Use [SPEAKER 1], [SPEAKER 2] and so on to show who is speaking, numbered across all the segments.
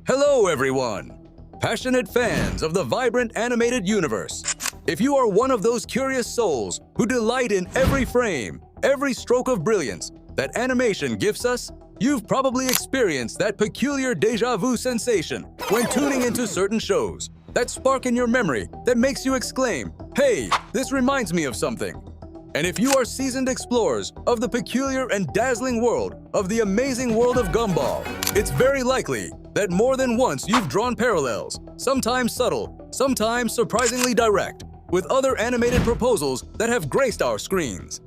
[SPEAKER 1] Hello everyone! Passionate fans of the vibrant animated universe. If you are one of those curious souls who delight in every frame, every stroke of brilliance that animation gifts us, you've probably experienced that peculiar déjà vu sensation when tuning into certain shows. That spark in your memory that makes you exclaim, "Hey, this reminds me of something." And if you are seasoned explorers of the peculiar and dazzling world of the amazing world of Gumball, it's very likely that more than once you've drawn parallels, sometimes subtle, sometimes surprisingly direct, with other animated proposals that have graced our screens.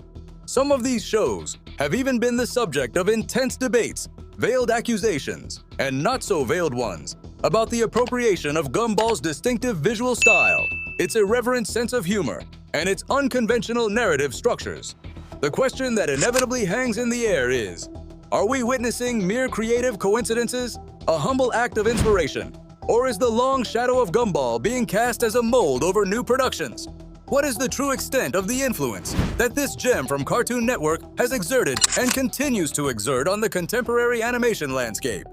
[SPEAKER 1] Some of these shows have even been the subject of intense debates, veiled accusations, and not-so-veiled ones about the appropriation of Gumball's distinctive visual style, its irreverent sense of humor, and its unconventional narrative structures. The question that inevitably hangs in the air is, are we witnessing mere creative coincidences, a humble act of inspiration, or is the long shadow of Gumball being cast as a mold over new productions? What is the true extent of the influence that this gem from Cartoon Network has exerted and continues to exert on the contemporary animation landscape?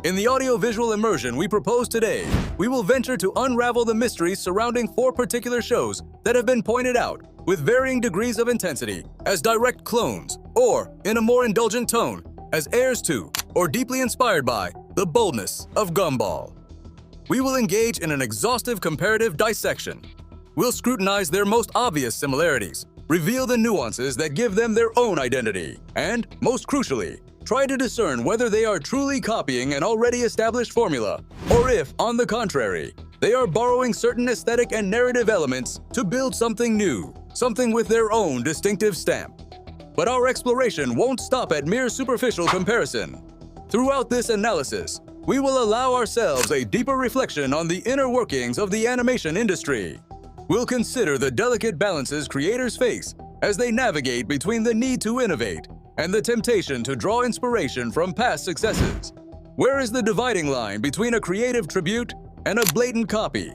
[SPEAKER 1] In the audio-visual immersion we propose today, we will venture to unravel the mysteries surrounding 4 particular shows that have been pointed out, with varying degrees of intensity, as direct clones, or, in a more indulgent tone, as heirs to, or deeply inspired by, the boldness of Gumball. We will engage in an exhaustive comparative dissection. We'll scrutinize their most obvious similarities, reveal the nuances that give them their own identity, and, most crucially, try to discern whether they are truly copying an already established formula, or if, on the contrary, they are borrowing certain aesthetic and narrative elements to build something new, something with their own distinctive stamp. But our exploration won't stop at mere superficial comparison. Throughout this analysis, we will allow ourselves a deeper reflection on the inner workings of the animation industry. We'll consider the delicate balances creators face as they navigate between the need to innovate and the temptation to draw inspiration from past successes. Where is the dividing line between a creative tribute and a blatant copy?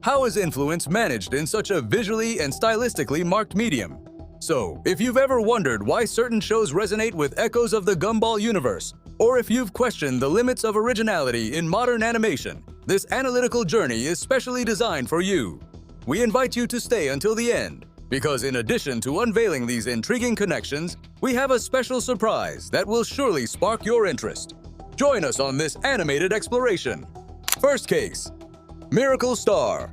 [SPEAKER 1] How is influence managed in such a visually and stylistically marked medium? So, if you've ever wondered why certain shows resonate with echoes of the Gumball universe, or if you've questioned the limits of originality in modern animation, this analytical journey is specially designed for you. We invite you to stay until the end, because in addition to unveiling these intriguing connections, we have a special surprise that will surely spark your interest. Join us on this animated exploration. First case, Miracle Star.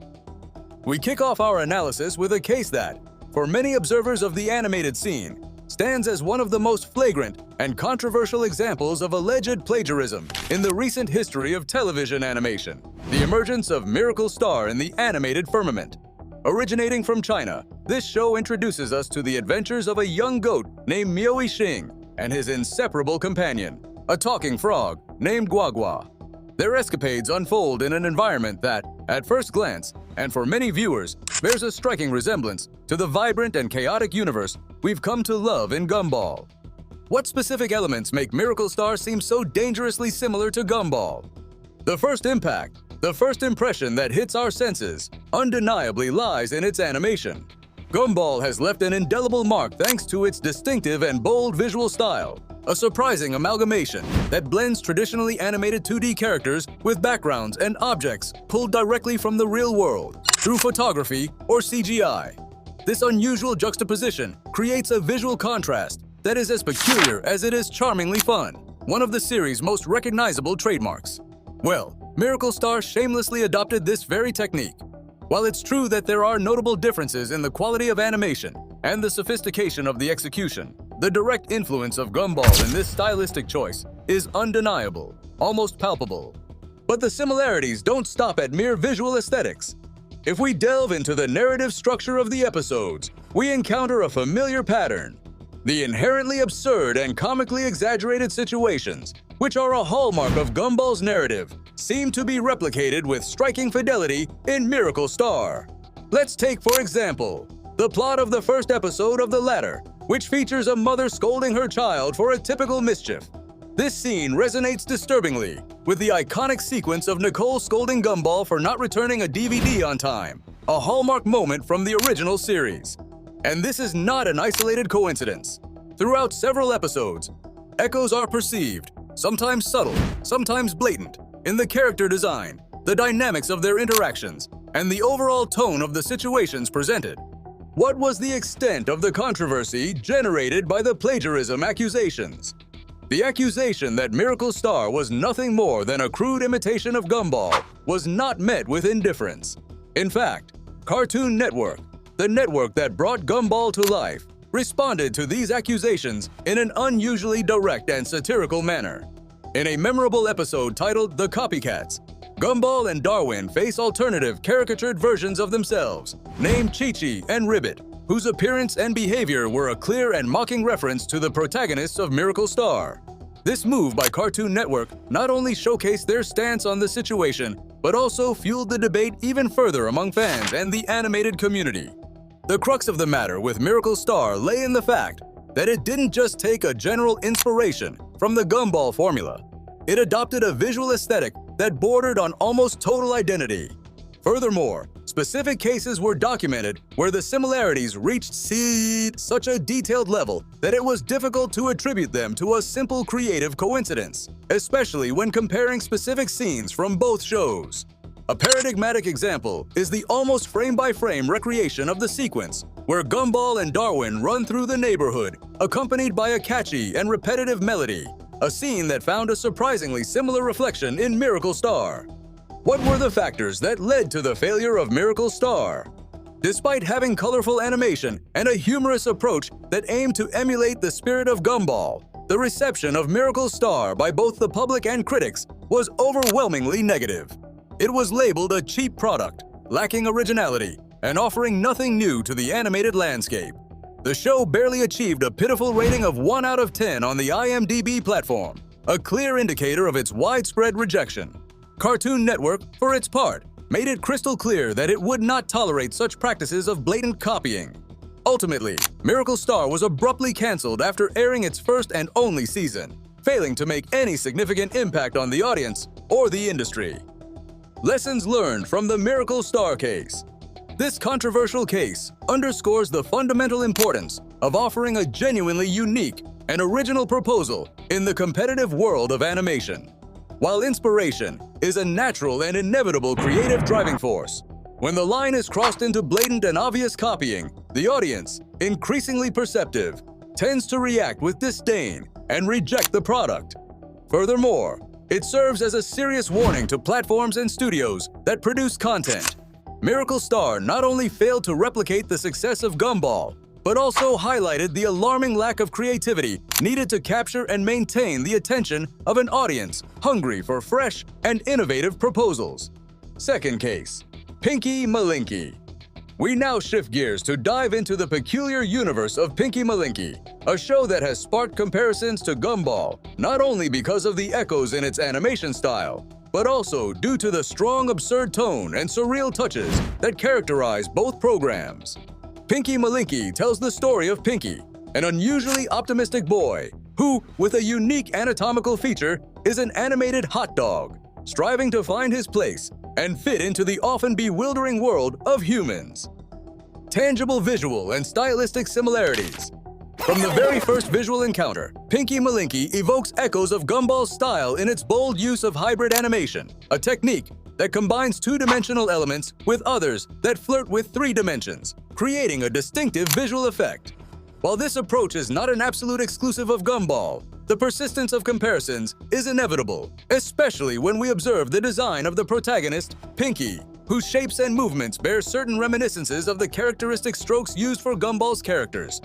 [SPEAKER 1] We kick off our analysis with a case that, for many observers of the animated scene, stands as one of the most flagrant and controversial examples of alleged plagiarism in the recent history of television animation, the emergence of Miracle Star in the animated firmament. Originating from China, this show introduces us to the adventures of a young goat named Miaoi Xing and his inseparable companion, a talking frog named Guagua. Their escapades unfold in an environment that, at first glance, and for many viewers, bears a striking resemblance to the vibrant and chaotic universe we've come to love in Gumball. What specific elements make Miracle Star seem so dangerously similar to Gumball? The first impact, the first impression that hits our senses, undeniably lies in its animation. Gumball has left an indelible mark thanks to its distinctive and bold visual style, a surprising amalgamation that blends traditionally animated 2D characters with backgrounds and objects pulled directly from the real world through photography or CGI. This unusual juxtaposition creates a visual contrast that is as peculiar as it is charmingly fun, one of the series' most recognizable trademarks. Well, Miracle Star shamelessly adopted this very technique. While it's true that there are notable differences in the quality of animation and the sophistication of the execution, the direct influence of Gumball in this stylistic choice is undeniable, almost palpable. But the similarities don't stop at mere visual aesthetics. If we delve into the narrative structure of the episodes, we encounter a familiar pattern. The inherently absurd and comically exaggerated situations, which are a hallmark of Gumball's narrative, seem to be replicated with striking fidelity in Miracle Star. Let's take, for example, the plot of the first episode of the latter, which features a mother scolding her child for a typical mischief. This scene resonates disturbingly with the iconic sequence of Nicole scolding Gumball for not returning a DVD on time, a hallmark moment from the original series. And this is not an isolated coincidence. Throughout several episodes, echoes are perceived, sometimes subtle, sometimes blatant, in the character design, the dynamics of their interactions, and the overall tone of the situations presented. What was the extent of the controversy generated by the plagiarism accusations? The accusation that Miracle Star was nothing more than a crude imitation of Gumball was not met with indifference. In fact, Cartoon Network, the network that brought Gumball to life, responded to these accusations in an unusually direct and satirical manner. In a memorable episode titled The Copycats, Gumball and Darwin face alternative caricatured versions of themselves, named Chi-Chi and Ribbit, whose appearance and behavior were a clear and mocking reference to the protagonists of Miracle Star. This move by Cartoon Network not only showcased their stance on the situation, but also fueled the debate even further among fans and the animated community. The crux of the matter with Miracle Star lay in the fact that it didn't just take a general inspiration from the Gumball formula. It adopted a visual aesthetic that bordered on almost total identity. Furthermore, specific cases were documented where the similarities reached such a detailed level that it was difficult to attribute them to a simple creative coincidence, especially when comparing specific scenes from both shows. A paradigmatic example is the almost frame-by-frame recreation of the sequence where Gumball and Darwin run through the neighborhood, accompanied by a catchy and repetitive melody, a scene that found a surprisingly similar reflection in Miracle Star. What were the factors that led to the failure of Miracle Star? Despite having colorful animation and a humorous approach that aimed to emulate the spirit of Gumball, the reception of Miracle Star by both the public and critics was overwhelmingly negative. It was labeled a cheap product, lacking originality, and offering nothing new to the animated landscape. The show barely achieved a pitiful rating of 1 out of 10 on the IMDb platform, a clear indicator of its widespread rejection. Cartoon Network, for its part, made it crystal clear that it would not tolerate such practices of blatant copying. Ultimately, Miracle Star was abruptly canceled after airing its first and only season, failing to make any significant impact on the audience or the industry. Lessons learned from the Miracle Star case. This controversial case underscores the fundamental importance of offering a genuinely unique and original proposal in the competitive world of animation. While inspiration is a natural and inevitable creative driving force, when the line is crossed into blatant and obvious copying, the audience, increasingly perceptive, tends to react with disdain and reject the product. Furthermore, it serves as a serious warning to platforms and studios that produce content. Miracle Star not only failed to replicate the success of Gumball, but also highlighted the alarming lack of creativity needed to capture and maintain the attention of an audience hungry for fresh and innovative proposals. Second case, Pinky Malinky. We now shift gears to dive into the peculiar universe of Pinky Malinky, a show that has sparked comparisons to Gumball, not only because of the echoes in its animation style, but also due to the strong absurd tone and surreal touches that characterize both programs. Pinky Malinky tells the story of Pinky, an unusually optimistic boy who, with a unique anatomical feature, is an animated hot dog, striving to find his place and fit into the often bewildering world of humans. Tangible visual and stylistic similarities. From the very first visual encounter, Pinky Malinky evokes echoes of Gumball's style in its bold use of hybrid animation, a technique that combines two-dimensional elements with others that flirt with 3 dimensions, creating a distinctive visual effect. While this approach is not an absolute exclusive of Gumball, the persistence of comparisons is inevitable, especially when we observe the design of the protagonist, Pinky, whose shapes and movements bear certain reminiscences of the characteristic strokes used for Gumball's characters.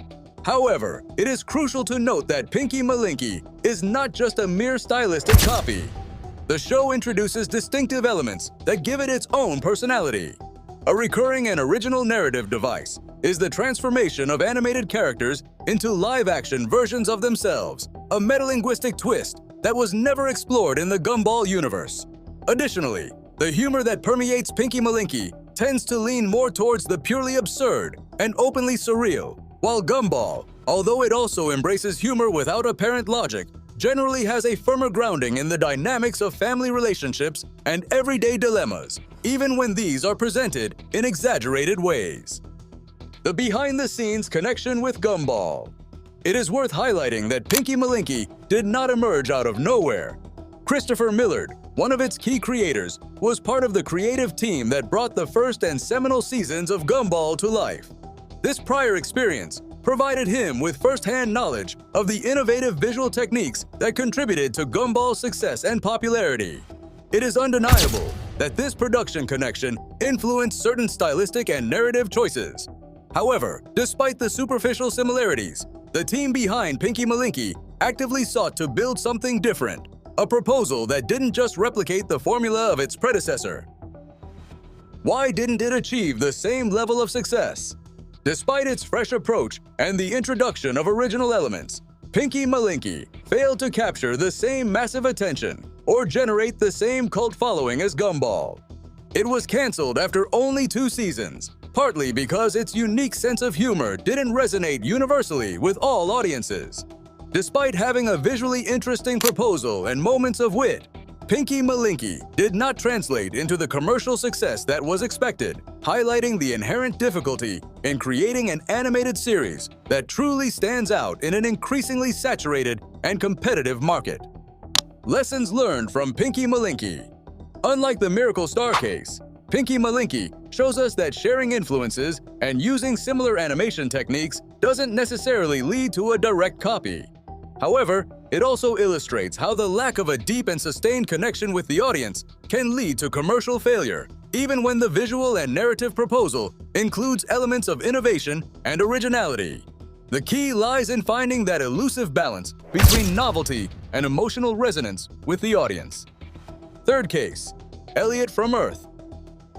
[SPEAKER 1] However, it is crucial to note that Pinky Malinky is not just a mere stylistic copy. The show introduces distinctive elements that give it its own personality. A recurring and original narrative device is the transformation of animated characters into live-action versions of themselves, a metalinguistic twist that was never explored in the Gumball universe. Additionally, the humor that permeates Pinky Malinky tends to lean more towards the purely absurd and openly surreal, while Gumball, although it also embraces humor without apparent logic, generally has a firmer grounding in the dynamics of family relationships and everyday dilemmas, even when these are presented in exaggerated ways. The behind-the-scenes connection with Gumball. It is worth highlighting that Pinky Malinky did not emerge out of nowhere. Christopher Millard, one of its key creators, was part of the creative team that brought the first and seminal seasons of Gumball to life. This prior experience provided him with first-hand knowledge of the innovative visual techniques that contributed to Gumball's success and popularity. It is undeniable that this production connection influenced certain stylistic and narrative choices. However, despite the superficial similarities, the team behind Pinky Malinky actively sought to build something different, a proposal that didn't just replicate the formula of its predecessor. Why didn't it achieve the same level of success? Despite its fresh approach and the introduction of original elements, Pinky Malinky failed to capture the same massive attention or generate the same cult following as Gumball. It was canceled after only 2 seasons, partly because its unique sense of humor didn't resonate universally with all audiences. Despite having a visually interesting proposal and moments of wit, Pinky Malinky did not translate into the commercial success that was expected, highlighting the inherent difficulty in creating an animated series that truly stands out in an increasingly saturated and competitive market. Lessons learned from Pinky Malinky. Unlike the Miracle Star case, Pinky Malinky shows us that sharing influences and using similar animation techniques doesn't necessarily lead to a direct copy. However, it also illustrates how the lack of a deep and sustained connection with the audience can lead to commercial failure, even when the visual and narrative proposal includes elements of innovation and originality. The key lies in finding that elusive balance between novelty and emotional resonance with the audience. Third case, Elliot from Earth.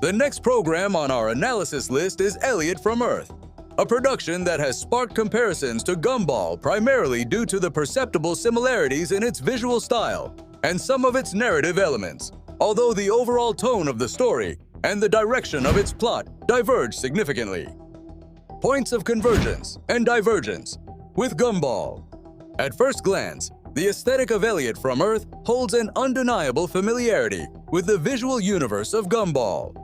[SPEAKER 1] The next program on our analysis list is Elliot from Earth, a production that has sparked comparisons to Gumball primarily due to the perceptible similarities in its visual style and some of its narrative elements, although the overall tone of the story and the direction of its plot diverge significantly. Points of convergence and divergence with Gumball. At first glance, the aesthetic of Elliot from Earth holds an undeniable familiarity with the visual universe of Gumball.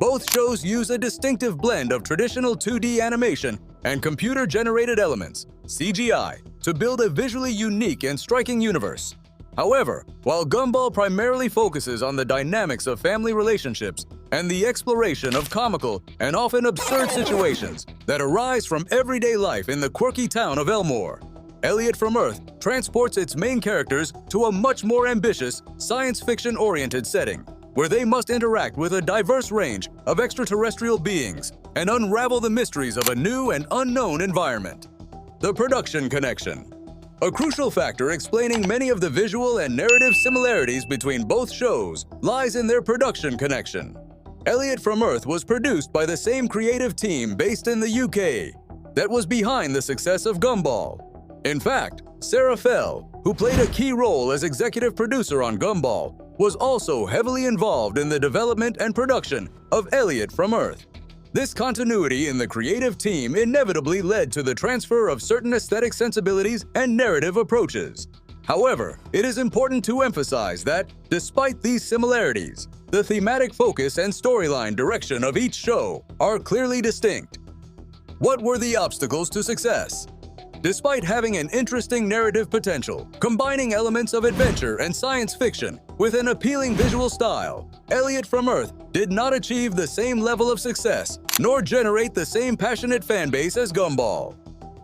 [SPEAKER 1] Both shows use a distinctive blend of traditional 2D animation and computer-generated elements, CGI, to build a visually unique and striking universe. However, while Gumball primarily focuses on the dynamics of family relationships and the exploration of comical and often absurd situations that arise from everyday life in the quirky town of Elmore, Elliot from Earth transports its main characters to a much more ambitious, science fiction-oriented setting, where they must interact with a diverse range of extraterrestrial beings and unravel the mysteries of a new and unknown environment. The production connection. A crucial factor explaining many of the visual and narrative similarities between both shows lies in their production connection. Elliot from Earth was produced by the same creative team based in the UK that was behind the success of Gumball. In fact, Sarah Fell, who played a key role as executive producer on Gumball, was also heavily involved in the development and production of Elliot from Earth. This continuity in the creative team inevitably led to the transfer of certain aesthetic sensibilities and narrative approaches. However, it is important to emphasize that, despite these similarities, the thematic focus and storyline direction of each show are clearly distinct. What were the obstacles to success? Despite having an interesting narrative potential, combining elements of adventure and science fiction with an appealing visual style, Elliot from Earth did not achieve the same level of success nor generate the same passionate fanbase as Gumball.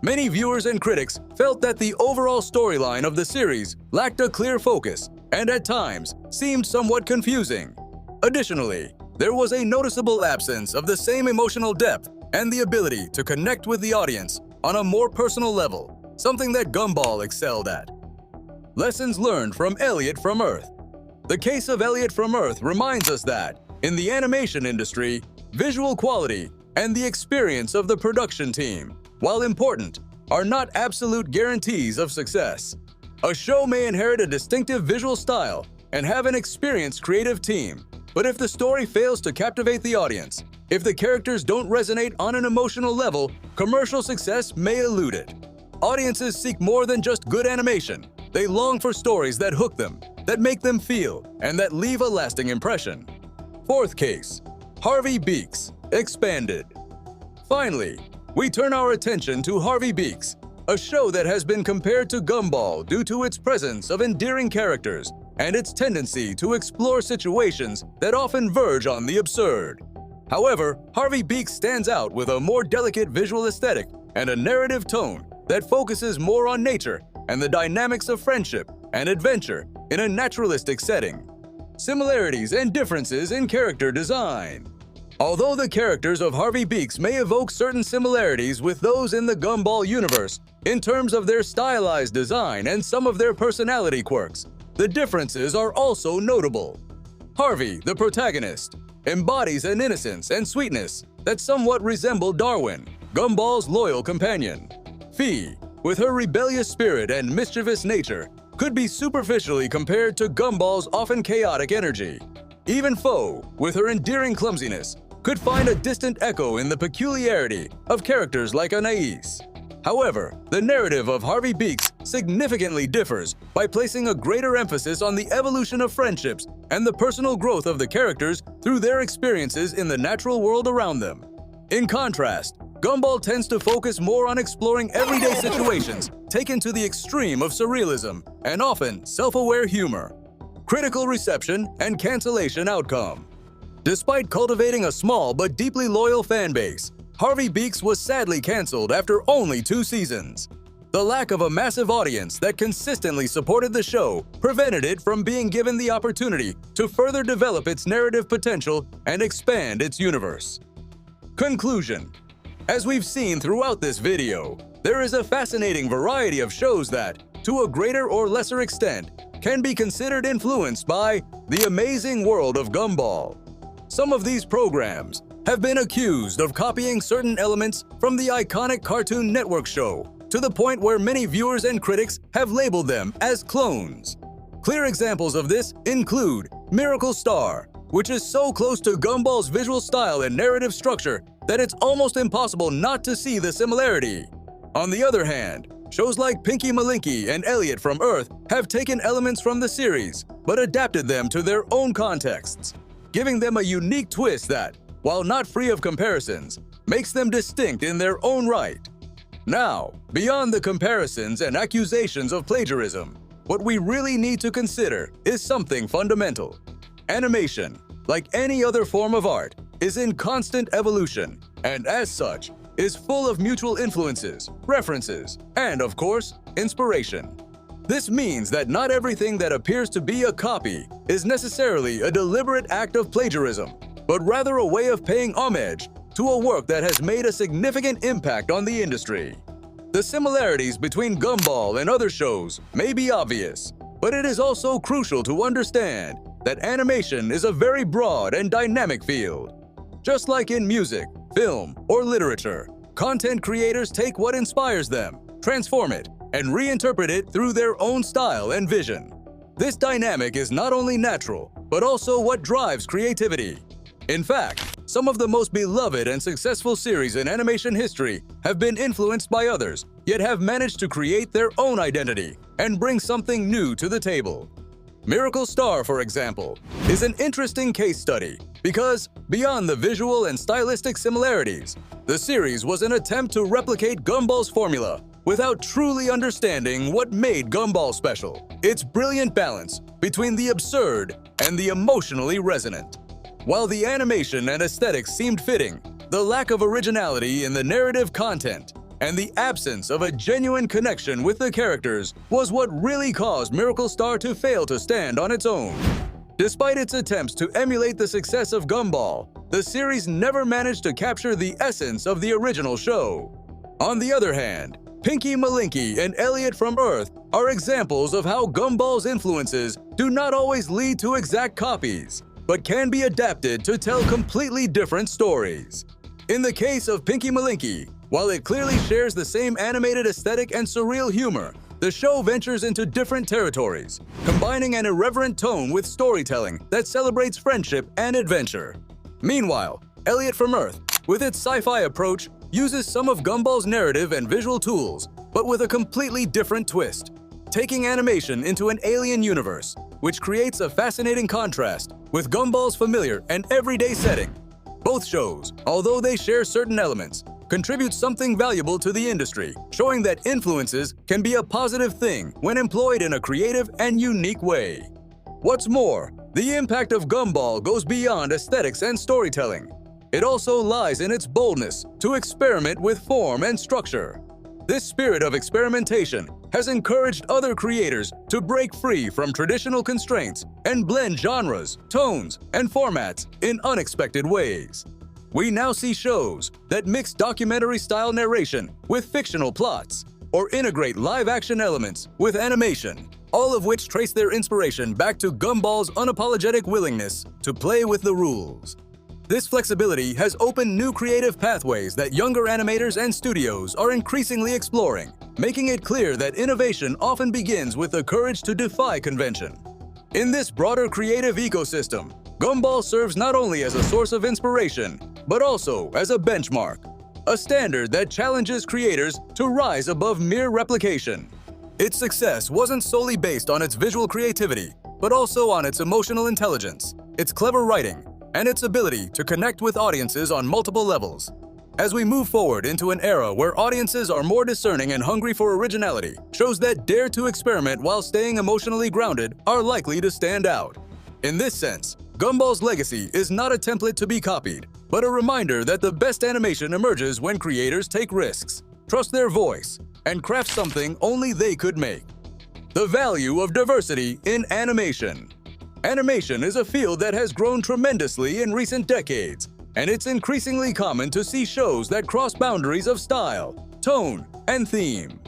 [SPEAKER 1] Many viewers and critics felt that the overall storyline of the series lacked a clear focus and at times seemed somewhat confusing. Additionally, there was a noticeable absence of the same emotional depth and the ability to connect with the audience on a more personal level, something that Gumball excelled at. Lessons learned from Elliot from Earth. The case of Elliot from Earth reminds us that, in the animation industry, visual quality and the experience of the production team, while important, are not absolute guarantees of success. A show may inherit a distinctive visual style and have an experienced creative team, but if the story fails to captivate the audience, if the characters don't resonate on an emotional level, commercial success may elude it. Audiences seek more than just good animation. They long for stories that hook them, that make them feel, and that leave a lasting impression. Fourth case, Harvey Beaks, Expanded. Finally, we turn our attention to Harvey Beaks, a show that has been compared to Gumball due to its presence of endearing characters and its tendency to explore situations that often verge on the absurd. However, Harvey Beaks stands out with a more delicate visual aesthetic and a narrative tone that focuses more on nature and the dynamics of friendship and adventure in a naturalistic setting. Similarities and differences in character design. Although the characters of Harvey Beaks may evoke certain similarities with those in the Gumball universe in terms of their stylized design and some of their personality quirks, the differences are also notable. Harvey, the protagonist, embodies an innocence and sweetness that somewhat resemble Darwin, Gumball's loyal companion. Fee, with her rebellious spirit and mischievous nature, could be superficially compared to Gumball's often chaotic energy. Even Foe, with her endearing clumsiness, could find a distant echo in the peculiarity of characters like Anais. However, the narrative of Harvey Beaks significantly differs by placing a greater emphasis on the evolution of friendships and the personal growth of the characters through their experiences in the natural world around them. In contrast, Gumball tends to focus more on exploring everyday situations taken to the extreme of surrealism and often self-aware humor. Critical reception and cancellation outcome. Despite cultivating a small but deeply loyal fan base, Harvey Beaks was sadly canceled after only 2 seasons. The lack of a massive audience that consistently supported the show prevented it from being given the opportunity to further develop its narrative potential and expand its universe. Conclusion. As we've seen throughout this video, there is a fascinating variety of shows that, to a greater or lesser extent, can be considered influenced by the amazing world of Gumball. Some of these programs have been accused of copying certain elements from the iconic Cartoon Network show, to the point where many viewers and critics have labeled them as clones. Clear examples of this include Miracle Star, which is so close to Gumball's visual style and narrative structure that it's almost impossible not to see the similarity. On the other hand, shows like Pinky Malinky and Elliot from Earth have taken elements from the series, but adapted them to their own contexts, giving them a unique twist that, while not free of comparisons, makes them distinct in their own right. Now, beyond the comparisons and accusations of plagiarism, what we really need to consider is something fundamental. Animation, like any other form of art, is in constant evolution, and as such, is full of mutual influences, references, and of course, inspiration. This means that not everything that appears to be a copy is necessarily a deliberate act of plagiarism, but rather a way of paying homage to a work that has made a significant impact on the industry. The similarities between Gumball and other shows may be obvious, but it is also crucial to understand that animation is a very broad and dynamic field. Just like in music, film, or literature, content creators take what inspires them, transform it, and reinterpret it through their own style and vision. This dynamic is not only natural, but also what drives creativity. In fact, some of the most beloved and successful series in animation history have been influenced by others, yet have managed to create their own identity and bring something new to the table. Miracle Star, for example, is an interesting case study because, beyond the visual and stylistic similarities, the series was an attempt to replicate Gumball's formula without truly understanding what made Gumball special: its brilliant balance between the absurd and the emotionally resonant. While the animation and aesthetics seemed fitting, the lack of originality in the narrative content and the absence of a genuine connection with the characters was what really caused Miracle Star to fail to stand on its own. Despite its attempts to emulate the success of Gumball, the series never managed to capture the essence of the original show. On the other hand, Pinky Malinky and Elliot from Earth are examples of how Gumball's influences do not always lead to exact copies, but can be adapted to tell completely different stories. In the case of Pinky Malinky, while it clearly shares the same animated aesthetic and surreal humor, the show ventures into different territories, combining an irreverent tone with storytelling that celebrates friendship and adventure. Meanwhile, Elliot from Earth, with its sci-fi approach, uses some of Gumball's narrative and visual tools, but with a completely different twist, taking animation into an alien universe, which creates a fascinating contrast with Gumball's familiar and everyday setting. Both shows, although they share certain elements, contribute something valuable to the industry, showing that influences can be a positive thing when employed in a creative and unique way. What's more, the impact of Gumball goes beyond aesthetics and storytelling. It also lies in its boldness to experiment with form and structure. This spirit of experimentation has encouraged other creators to break free from traditional constraints and blend genres, tones, and formats in unexpected ways. We now see shows that mix documentary-style narration with fictional plots, or integrate live-action elements with animation, all of which trace their inspiration back to Gumball's unapologetic willingness to play with the rules. This flexibility has opened new creative pathways that younger animators and studios are increasingly exploring, making it clear that innovation often begins with the courage to defy convention. In this broader creative ecosystem, Gumball serves not only as a source of inspiration, but also as a benchmark, a standard that challenges creators to rise above mere replication. Its success wasn't solely based on its visual creativity, but also on its emotional intelligence, its clever writing, and its ability to connect with audiences on multiple levels. As we move forward into an era where audiences are more discerning and hungry for originality, shows that dare to experiment while staying emotionally grounded are likely to stand out. In this sense, Gumball's legacy is not a template to be copied, but a reminder that the best animation emerges when creators take risks, trust their voice, and craft something only they could make. The value of diversity in animation. Animation is a field that has grown tremendously in recent decades, and it's increasingly common to see shows that cross boundaries of style, tone, and theme.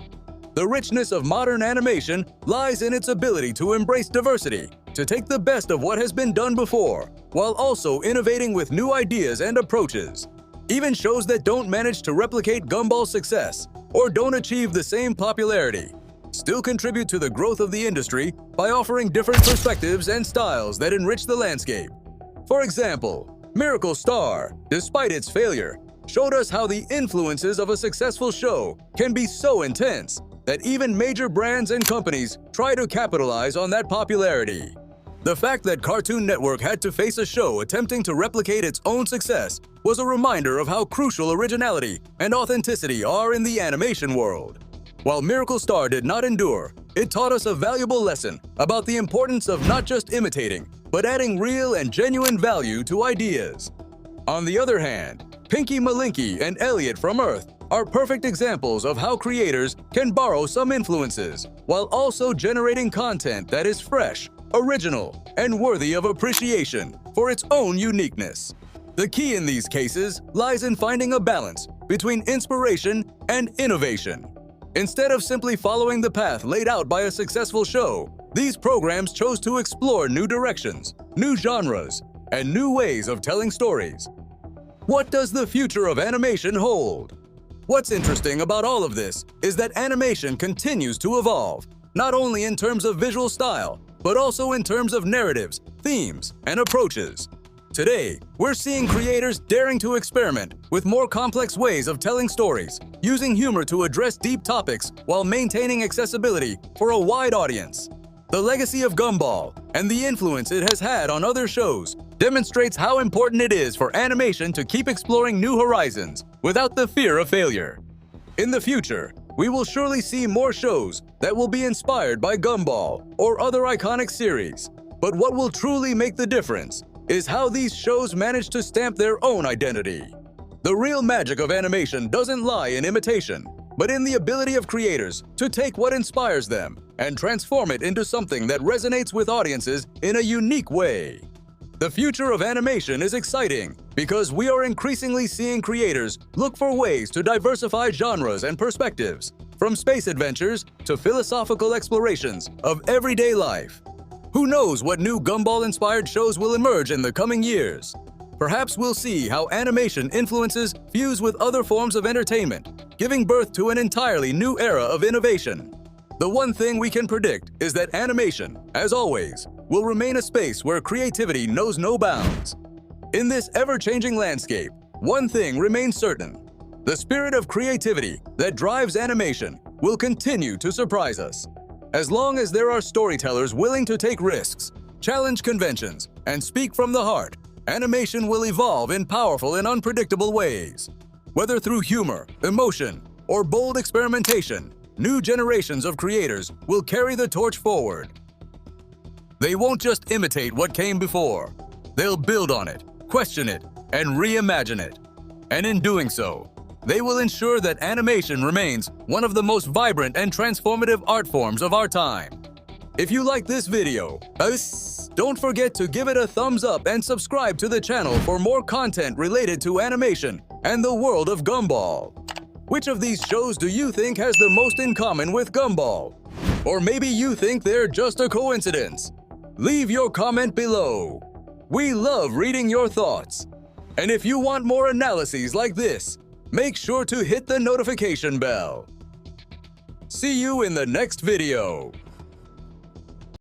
[SPEAKER 1] The richness of modern animation lies in its ability to embrace diversity, to take the best of what has been done before, while also innovating with new ideas and approaches. Even shows that don't manage to replicate Gumball's success, or don't achieve the same popularity, still contribute to the growth of the industry by offering different perspectives and styles that enrich the landscape. For example, Miracle Star, despite its failure, showed us how the influences of a successful show can be so intense that even major brands and companies try to capitalize on that popularity. The fact that Cartoon Network had to face a show attempting to replicate its own success was a reminder of how crucial originality and authenticity are in the animation world. While Miracle Star did not endure, it taught us a valuable lesson about the importance of not just imitating, but adding real and genuine value to ideas. On the other hand, Pinky Malinky and Elliot from Earth are perfect examples of how creators can borrow some influences, while also generating content that is fresh, original, and worthy of appreciation for its own uniqueness. The key in these cases lies in finding a balance between inspiration and innovation. Instead of simply following the path laid out by a successful show, these programs chose to explore new directions, new genres, and new ways of telling stories. What does the future of animation hold? What's interesting about all of this is that animation continues to evolve, not only in terms of visual style, but also in terms of narratives, themes, and approaches. Today, we're seeing creators daring to experiment with more complex ways of telling stories, using humor to address deep topics while maintaining accessibility for a wide audience. The legacy of Gumball and the influence it has had on other shows demonstrates how important it is for animation to keep exploring new horizons without the fear of failure. In the future, we will surely see more shows that will be inspired by Gumball or other iconic series. But what will truly make the difference is how these shows manage to stamp their own identity. The real magic of animation doesn't lie in imitation, but in the ability of creators to take what inspires them and transform it into something that resonates with audiences in a unique way. The future of animation is exciting because we are increasingly seeing creators look for ways to diversify genres and perspectives, from space adventures to philosophical explorations of everyday life. Who knows what new Gumball-inspired shows will emerge in the coming years? Perhaps we'll see how animation influences fuse with other forms of entertainment, giving birth to an entirely new era of innovation. The one thing we can predict is that animation, as always, will remain a space where creativity knows no bounds. In this ever-changing landscape, one thing remains certain: the spirit of creativity that drives animation will continue to surprise us. As long as there are storytellers willing to take risks, challenge conventions, and speak from the heart, animation will evolve in powerful and unpredictable ways. Whether through humor, emotion, or bold experimentation, new generations of creators will carry the torch forward. They won't just imitate what came before. They'll build on it, question it, and reimagine it. And in doing so, they will ensure that animation remains one of the most vibrant and transformative art forms of our time. If you like this video, don't forget to give it a thumbs up and subscribe to the channel for more content related to animation and the world of Gumball. Which of these shows do you think has the most in common with Gumball? Or maybe you think they're just a coincidence? Leave your comment below. We love reading your thoughts. And if you want more analyses like this, make sure to hit the notification bell. See you in the next video.